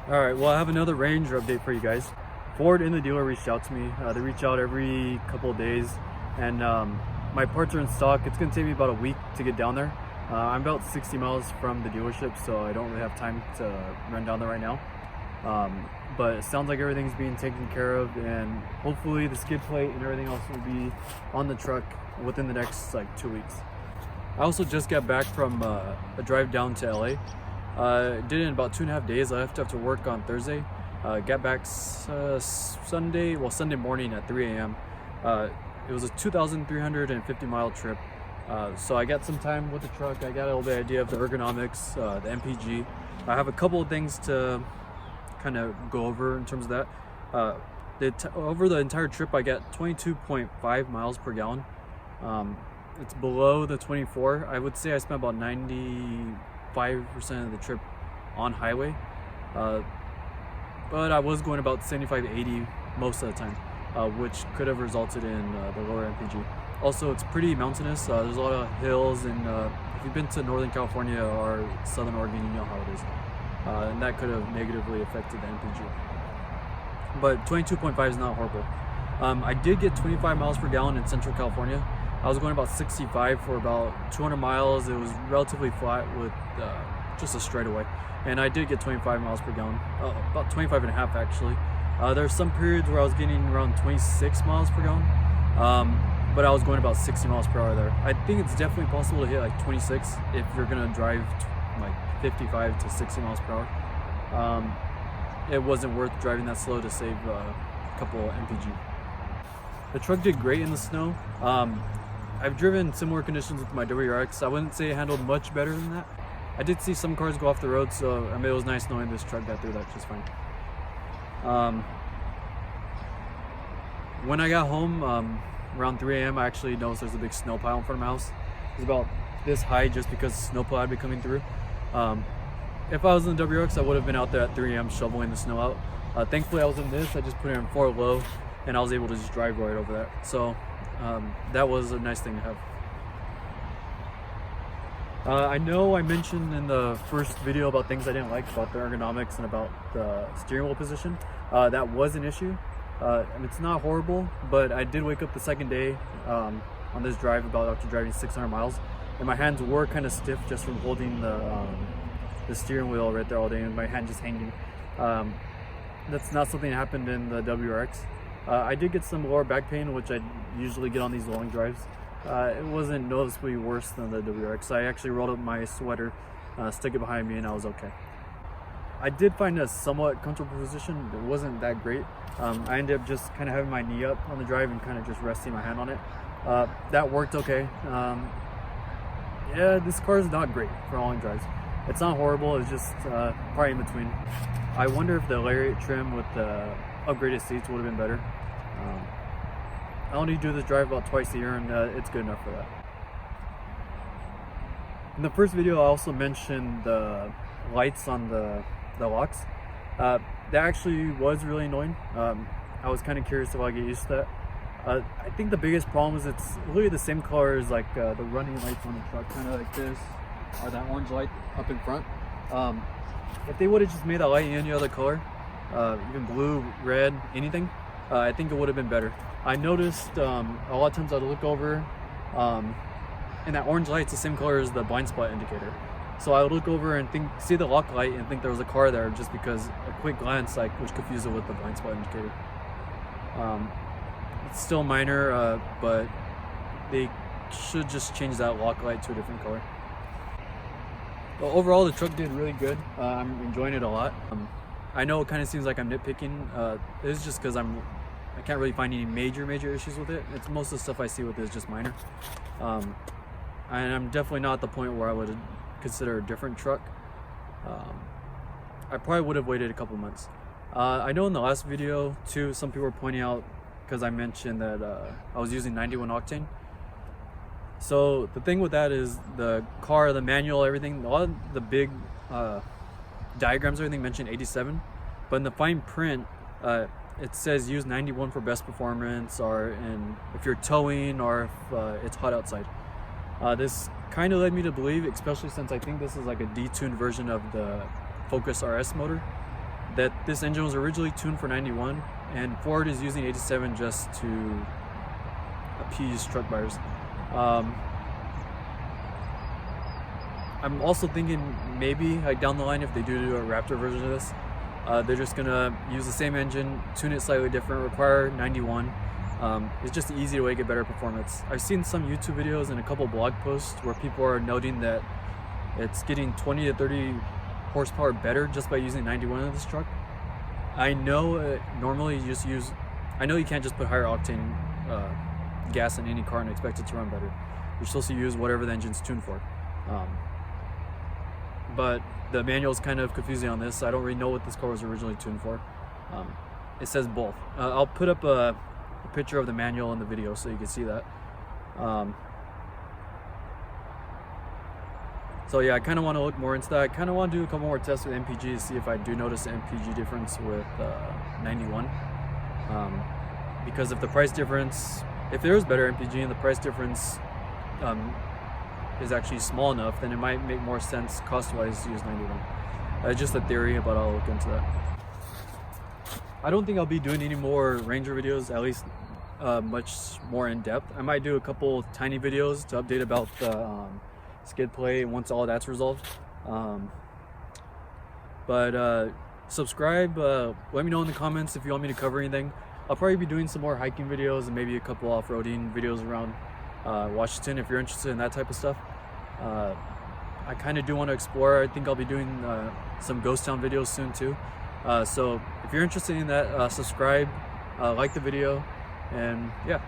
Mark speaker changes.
Speaker 1: Alright, well I have another Ranger update for you guys. Ford in the dealer reached out to me. They reach out every couple of days, and my parts are in stock. It's going to take me about a week to get down there. I'm about 60 miles from the dealership, so I don't really have time to run down there right now. But it sounds like everything's being taken care of, and hopefully the skid plate and everything else will be on the truck within the next 2 weeks. I also just got back from a drive down to LA. Did it in about 2.5 days. I left after work on Thursday. Got back Sunday morning at 3 a.m. It was a 2,350 mile trip. So I got some time with the truck. I got a little bit idea of the ergonomics, the MPG. I have a couple of things to kind of go over in terms of that. Over the entire trip, I got 22.5 miles per gallon. It's below the 24. I would say I spent about 95% of the trip on highway, but I was going about 75-80 most of the time, which could have resulted in the lower MPG. Also, it's pretty mountainous. There's a lot of hills, and if you've been to Northern California or Southern Oregon, you know how it is, and that could have negatively affected the MPG. But 22.5 is not horrible. I did get 25 miles per gallon in Central California. I was going about 65 for about 200 miles. It was relatively flat with just a straightaway. And I did get 25 miles per gallon, about 25 and a half actually. There's some periods where I was getting around 26 miles per gallon, but I was going about 60 miles per hour there. I think it's definitely possible to hit 26 if you're gonna drive 55 to 60 miles per hour. It wasn't worth driving that slow to save a couple MPG. The truck did great in the snow. I've driven similar conditions with my WRX. I wouldn't say it handled much better than that. I did see some cars go off the road, so it was nice knowing this truck got through that just fine. When I got home around 3 a.m., I actually noticed there's a big snow pile in front of my house. It was about this high just because the snow pile had been coming through. If I was in the WRX, I would have been out there at 3 a.m. shoveling the snow out. Thankfully, I was in this. I just put it in 4 low, and I was able to just drive right over that. So that was a nice thing to have. I know I mentioned in the first video about things I didn't like about the ergonomics and about the steering wheel position. That was an issue. It's not horrible, but I did wake up the second day on this drive after driving 600 miles, and my hands were kind of stiff just from holding the steering wheel right there all day, and my hand just hanging. That's not something that happened in the WRX. I did get some lower back pain, which I usually get on these long drives. It wasn't noticeably worse than the WRX. I actually rolled up my sweater, stuck it behind me, and I was okay. I did find a somewhat comfortable position. It wasn't that great. I ended up just kind of having my knee up on the drive and kind of just resting my hand on it. That worked okay. Yeah, this car is not great for long drives. It's not horrible, it's just probably in between. I wonder if the lariat trim with the upgraded seats would have been better. I only do this drive about twice a year, and it's good enough for that. In the first video, I also mentioned the lights on the locks. That actually was really annoying. I was kind of curious if I get used to that. I think the biggest problem is it's literally the same color as the running lights on the truck, kind of like this, or that orange light up in front. If they would have just made that light any other color, even blue, red, anything, I think it would have been better. I noticed a lot of times I'd look over, and that orange light's the same color as the blind spot indicator. So I would look over and see the lock light and think there was a car there, just because a quick glance was confused it with the blind spot indicator. It's still minor, but they should just change that lock light to a different color. But overall, the truck did really good. I'm enjoying it a lot. I know it kind of seems like I'm nitpicking. It's just because I can't really find any major issues with it. It's most of the stuff I see with it is just minor. And I'm definitely not at the point where I would consider a different truck. I probably would have waited a couple months. I know in the last video too, some people were pointing out, because I mentioned that I was using 91 octane. So the thing with that is the car, the manual, everything, a lot of the big diagrams, everything mentioned 87, but in the fine print, it says use 91 for best performance, or if you're towing, or if it's hot outside. This kind of led me to believe, especially since I think this is like a detuned version of the Focus RS motor, that this engine was originally tuned for 91, and Ford is using 87 just to appease truck buyers. I'm also thinking maybe like down the line, if they do a Raptor version of this, they're just gonna use the same engine, tune it slightly different, require 91. It's just an easy way to get better performance. I've seen some YouTube videos and a couple blog posts where people are noting that it's getting 20 to 30 horsepower better just by using 91 in this truck. I know normally you just use, I know you can't just put higher octane gas in any car and expect it to run better. You're supposed to use whatever the engine's tuned for. But the manual is kind of confusing on this. I don't really know what this car was originally tuned for. It says both. I'll put up a picture of the manual in the video so you can see that. So yeah, I kind of want to look more into that. I kind of want to do a couple more tests with MPG to see if I do notice an MPG difference with 91. Because if the price difference, if there is better MPG and the price difference is actually small enough, then it might make more sense cost-wise to use 91. Just a theory, but I'll look into that. I don't think I'll be doing any more Ranger videos, at least much more in depth. I might do a couple tiny videos to update about the skid plate once all that's resolved. Subscribe, let me know in the comments if you want me to cover anything. I'll probably be doing some more hiking videos and maybe a couple off-roading videos around Washington if you're interested in that type of stuff. I kind of do want to explore. I think I'll be doing some ghost town videos soon too. So if you're interested in that, subscribe, like the video, and yeah.